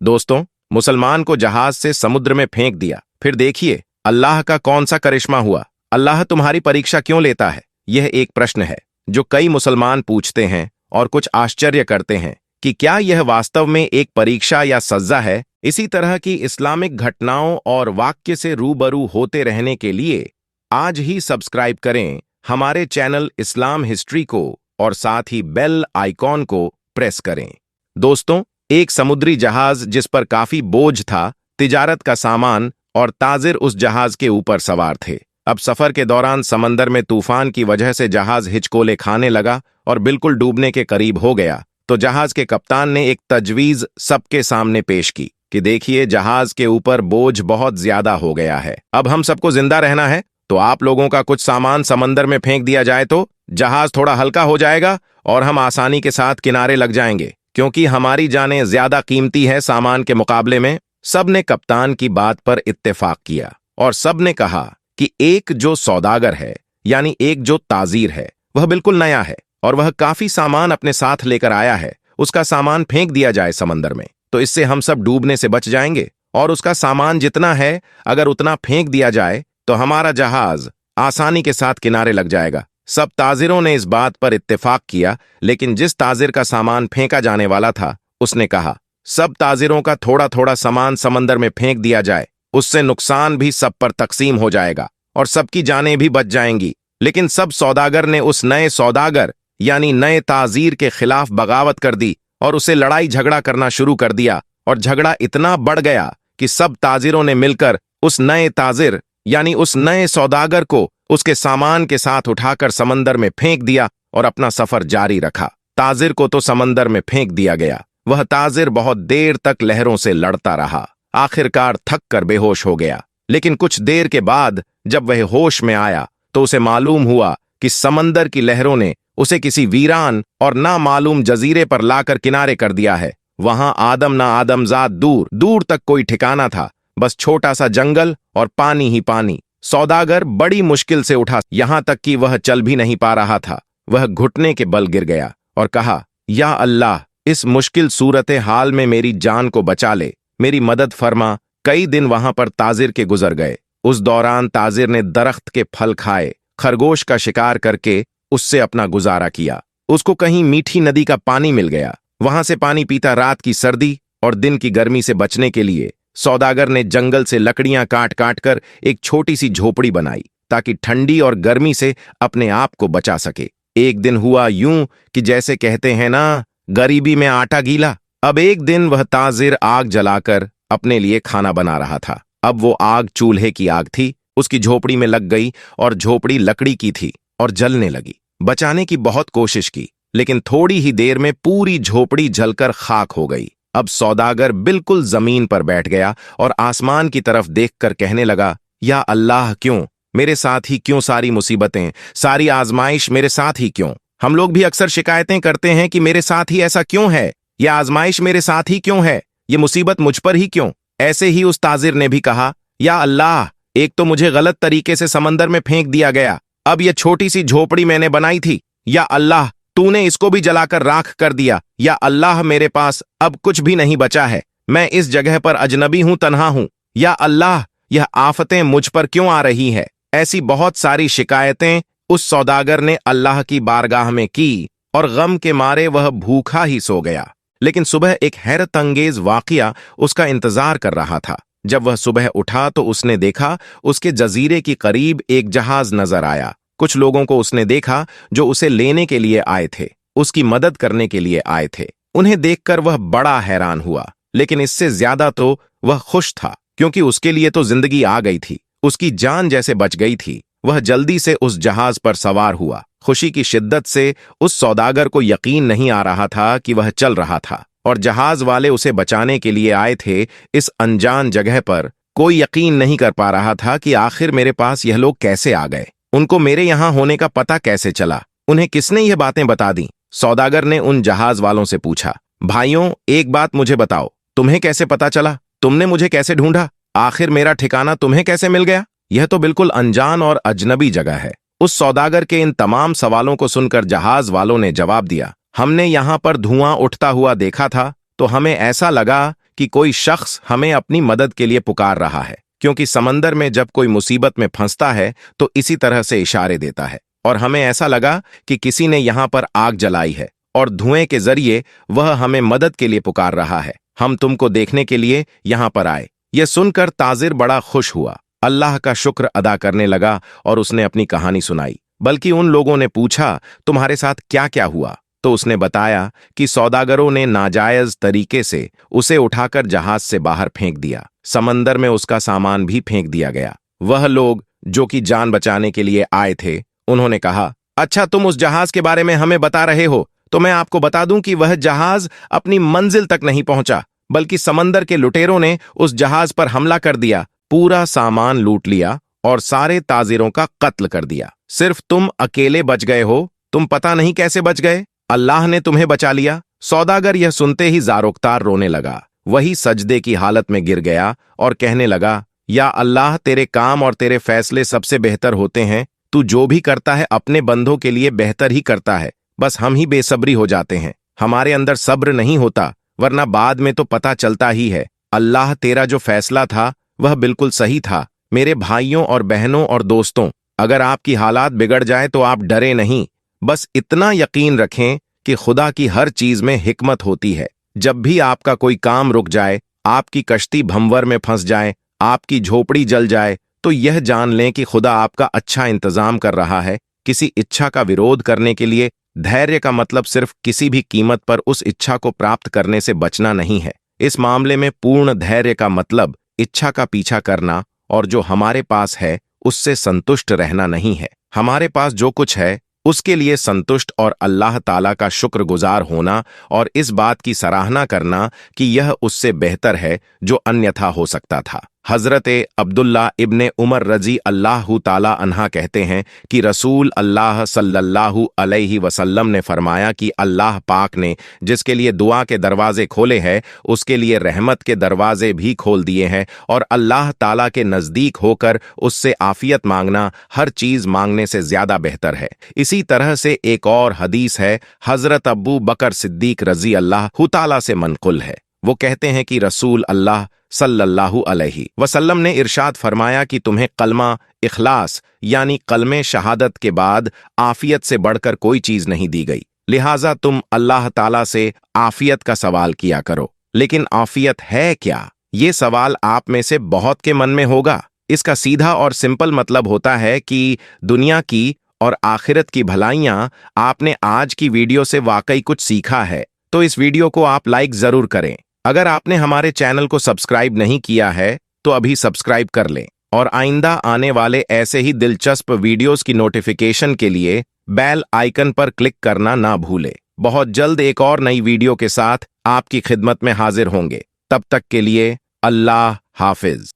दोस्तों, मुसलमान को जहाज से समुद्र में फेंक दिया। फिर देखिए अल्लाह का कौन सा करिश्मा हुआ। अल्लाह तुम्हारी परीक्षा क्यों लेता है? यह एक प्रश्न है जो कई मुसलमान पूछते हैं और कुछ आश्चर्य करते हैं कि क्या यह वास्तव में एक परीक्षा या सज़ा है। इसी तरह की इस्लामिक घटनाओं और वाक्य से रूबरू होते रहने के लिए आज ही सब्सक्राइब करें हमारे चैनल इस्लाम हिस्ट्री को और साथ ही बेल आइकॉन को प्रेस करें। दोस्तों, एक समुद्री जहाज जिस पर काफी बोझ था, तिजारत का सामान और ताजिर उस जहाज के ऊपर सवार थे। अब सफर के दौरान समंदर में तूफान की वजह से जहाज हिचकोले खाने लगा और बिल्कुल डूबने के करीब हो गया। तो जहाज के कप्तान ने एक तजवीज सबके सामने पेश की कि देखिए, जहाज के ऊपर बोझ बहुत ज्यादा हो गया है। अब हम सबको जिंदा रहना है तो आप लोगों का कुछ सामान समंदर में फेंक दिया जाए तो जहाज थोड़ा हल्का हो जाएगा और हम आसानी के साथ किनारे लग जाएंगे, क्योंकि हमारी जानें ज्यादा कीमती है सामान के मुकाबले में। सब ने कप्तान की बात पर इत्तेफाक किया और सब ने कहा कि एक जो सौदागर है, यानी एक जो ताजीर है, वह बिल्कुल नया है और वह काफी सामान अपने साथ लेकर आया है। उसका सामान फेंक दिया जाए समंदर में तो इससे हम सब डूबने से बच जाएंगे, और उसका सामान जितना है अगर उतना फेंक दिया जाए तो हमारा जहाज आसानी के साथ किनारे लग जाएगा। सब ताजिरों ने इस बात पर इत्तेफाक किया, लेकिन जिस ताजिर का सामान फेंका जाने वाला था उसने कहा, सब ताजिरों का थोड़ा थोड़ा सामान समंदर में फेंक दिया जाए, उससे नुकसान भी सब पर तकसीम हो जाएगा और सबकी जानें भी बच जाएंगी। लेकिन सब सौदागर ने उस नए सौदागर यानी नए ताजीर के खिलाफ बगावत कर दी और उसे लड़ाई झगड़ा करना शुरू कर दिया, और झगड़ा इतना बढ़ गया कि सब ताजिरों ने मिलकर उस नए ताजिर यानी उस नए सौदागर को उसके सामान के साथ उठाकर समंदर में फेंक दिया और अपना सफर जारी रखा। ताजिर को तो समंदर में फेंक दिया गया। वह ताजिर बहुत देर तक लहरों से लड़ता रहा, आखिरकार थक कर बेहोश हो गया। लेकिन कुछ देर के बाद जब वह होश में आया तो उसे मालूम हुआ कि समंदर की लहरों ने उसे किसी वीरान और नामालूम जजीरे पर लाकर किनारे कर दिया है। वहां आदम ना आदमजाद दूर दूर तक कोई ठिकाना था, बस छोटा सा जंगल और पानी ही पानी। सौदागर बड़ी मुश्किल से उठा, यहां तक कि वह चल भी नहीं पा रहा था। वह घुटने के बल गिर गया और कहा, या अल्लाह, इस मुश्किल सूरत हाल में मेरी जान को बचा ले, मेरी मदद फरमा। कई दिन वहां पर ताजिर के गुजर गए। उस दौरान ताजिर ने दरख्त के फल खाए, खरगोश का शिकार करके उससे अपना गुजारा किया। उसको कहीं मीठी नदी का पानी मिल गया, वहां से पानी पीता रात की सर्दी और दिन की गर्मी से बचने के लिए सौदागर ने जंगल से लकड़ियां काट काट कर एक छोटी सी झोपड़ी बनाई ताकि ठंडी और गर्मी से अपने आप को बचा सके। एक दिन हुआ यूं कि जैसे कहते हैं ना, गरीबी में आटा गीला। अब एक दिन वह ताजिर आग जलाकर अपने लिए खाना बना रहा था। अब वो आग चूल्हे की आग थी, उसकी झोपड़ी में लग गई और झोपड़ी लकड़ी की थी और जलने लगी। बचाने की बहुत कोशिश की, लेकिन थोड़ी ही देर में पूरी झोपड़ी जलकर खाक हो गई। अब सौदागर बिल्कुल जमीन पर बैठ गया और आसमान की तरफ देखकर कहने लगा, या अल्लाह, क्यों मेरे साथ ही क्यों सारी मुसीबतें, सारी आजमाइश मेरे साथ ही क्यों? हम लोग भी अक्सर शिकायतें करते हैं कि मेरे साथ ही ऐसा क्यों है, यह आजमाइश मेरे साथ ही क्यों है, ये मुसीबत मुझ पर ही क्यों? ऐसे ही उस ताजिर ने भी कहा, या अल्लाह, एक तो मुझे गलत तरीके से समंदर में फेंक दिया गया, अब यह छोटी सी झोपड़ी मैंने बनाई थी, या अल्लाह, तूने इसको भी जलाकर राख कर दिया। या अल्लाह, मेरे पास अब कुछ भी नहीं बचा है, मैं इस जगह पर अजनबी हूं, तन्हा हूं। या अल्लाह, यह आफतें मुझ पर क्यों आ रही है? ऐसी बहुत सारी शिकायतें उस सौदागर ने अल्लाह की बारगाह में की और गम के मारे वह भूखा ही सो गया। लेकिन सुबह एक हैरत अंगेज वाकया उसका इंतजार कर रहा था। जब वह सुबह उठा तो उसने देखा उसके जजीरे के करीब एक जहाज नजर आया। कुछ लोगों को उसने देखा जो उसे लेने के लिए आए थे, उसकी मदद करने के लिए आए थे। उन्हें देखकर वह बड़ा हैरान हुआ, लेकिन इससे ज्यादा तो वह खुश था, क्योंकि उसके लिए तो जिंदगी आ गई थी, उसकी जान जैसे बच गई थी। वह जल्दी से उस जहाज पर सवार हुआ। खुशी की शिद्दत से उस सौदागर को यकीन नहीं आ रहा था कि वह चल रहा था और जहाज वाले उसे बचाने के लिए आए थे इस अनजान जगह पर। कोई यकीन नहीं कर पा रहा था कि आखिर मेरे पास यह लोग कैसे आ गए, उनको मेरे यहां होने का पता कैसे चला, उन्हें किसने यह बातें बता दी। सौदागर ने उन जहाज वालों से पूछा, भाइयों, एक बात मुझे बताओ, तुम्हें कैसे पता चला? तुमने मुझे कैसे ढूंढा? आखिर मेरा ठिकाना तुम्हें कैसे मिल गया? यह तो बिल्कुल अनजान और अजनबी जगह है। उस सौदागर के इन तमाम सवालों को सुनकर जहाज वालों ने जवाब दिया, हमने यहां पर धुआं उठता हुआ देखा था तो हमें ऐसा लगा कि कोई शख्स हमें अपनी मदद के लिए पुकार रहा है, क्योंकि समंदर में जब कोई मुसीबत में फंसता है तो इसी तरह से इशारे देता है, और हमें ऐसा लगा कि किसी ने यहाँ पर आग जलाई है और धुएं के जरिए वह हमें मदद के लिए पुकार रहा है। हम तुमको देखने के लिए यहाँ पर आए। यह सुनकर ताजिर बड़ा खुश हुआ, अल्लाह का शुक्र अदा करने लगा और उसने अपनी कहानी सुनाई। बल्कि उन लोगों ने पूछा, तुम्हारे साथ क्या क्या हुआ? तो उसने बताया कि सौदागरों ने नाजायज तरीके से उसे उठाकर जहाज से बाहर फेंक दिया। समंदर में उसका सामान भी फेंक दिया गया। वह लोग जो कि जान बचाने के लिए आए थे, उन्होंने कहा, अच्छा तुम उस जहाज के बारे में हमें बता रहे हो, तो मैं आपको बता दूं कि वह जहाज अपनी मंजिल तक नहीं पहुंचा, बल्कि समंदर के लुटेरों ने उस जहाज पर हमला कर दिया, पूरा सामान लूट लिया और सारे ताजिरों का कत्ल कर दिया। सिर्फ तुम अकेले बच गए हो। तुम पता नहीं कैसे बच गए, अल्लाह ने तुम्हें बचा लिया। सौदागर यह सुनते ही जारोक्तार रोने लगा। वही सजदे की हालत में गिर गया और कहने लगा, या अल्लाह, तेरे काम और तेरे फैसले सबसे बेहतर होते हैं। तू जो भी करता है अपने बंदों के लिए बेहतर ही करता है। बस हम ही बेसब्री हो जाते हैं, हमारे अंदर सब्र नहीं होता, वरना बाद में तो पता चलता ही है। अल्लाह, तेरा जो फैसला था वह बिल्कुल सही था। मेरे भाइयों और बहनों और दोस्तों, अगर आपकी हालात बिगड़ जाए तो आप डरे नहीं, बस इतना यकीन रखें कि खुदा की हर चीज में हिकमत होती है। जब भी आपका कोई काम रुक जाए, आपकी कश्ती भंवर में फंस जाए, आपकी झोपड़ी जल जाए, तो यह जान लें कि खुदा आपका अच्छा इंतजाम कर रहा है। किसी इच्छा का विरोध करने के लिए धैर्य का मतलब सिर्फ किसी भी कीमत पर उस इच्छा को प्राप्त करने से बचना नहीं है। इस मामले में पूर्ण धैर्य का मतलब इच्छा का पीछा करना और जो हमारे पास है उससे संतुष्ट रहना नहीं है। हमारे पास जो कुछ है उसके लिए संतुष्ट और अल्लाह ताला का शुक्रगुजार होना और इस बात की सराहना करना कि यह उससे बेहतर है जो अन्यथा हो सकता था। हजरत अब्दुल्ला इब्ने उमर रजी अल्लाह ताला अन्हा कहते हैं कि रसूल अल्लाह सल्लल्लाहु अलैहि वसल्लम ने फरमाया कि अल्लाह पाक ने जिसके लिए दुआ के दरवाजे खोले हैं उसके लिए रहमत के दरवाजे भी खोल दिए हैं, और अल्लाह ताला के नज़दीक होकर उससे आफियत मांगना हर चीज़ मांगने से ज़्यादा बेहतर है। इसी तरह से एक और हदीस है, हजरत अबू बकर सिद्दीक रजी अल्लाह ताला से मनकुल है। वो कहते हैं कि रसूल अल्लाह सल्लल्लाहु अलैहि वसल्लम ने इरशाद फरमाया कि तुम्हें कलमा इखलास यानी कलमे शहादत के बाद आफियत से बढ़कर कोई चीज नहीं दी गई, लिहाजा तुम अल्लाह ताला से आफियत का सवाल किया करो। लेकिन आफियत है क्या? ये सवाल आप में से बहुत के मन में होगा। इसका सीधा और सिंपल मतलब होता है कि दुनिया की और आखिरत की भलाइयां आपने आज की वीडियो से वाकई कुछ सीखा है तो इस वीडियो को आप लाइक जरूर करें। अगर आपने हमारे चैनल को सब्सक्राइब नहीं किया है तो अभी सब्सक्राइब कर लें, और आइंदा आने वाले ऐसे ही दिलचस्प वीडियोस की नोटिफिकेशन के लिए बेल आइकन पर क्लिक करना ना भूलें। बहुत जल्द एक और नई वीडियो के साथ आपकी खिदमत में हाजिर होंगे। तब तक के लिए अल्लाह हाफिज।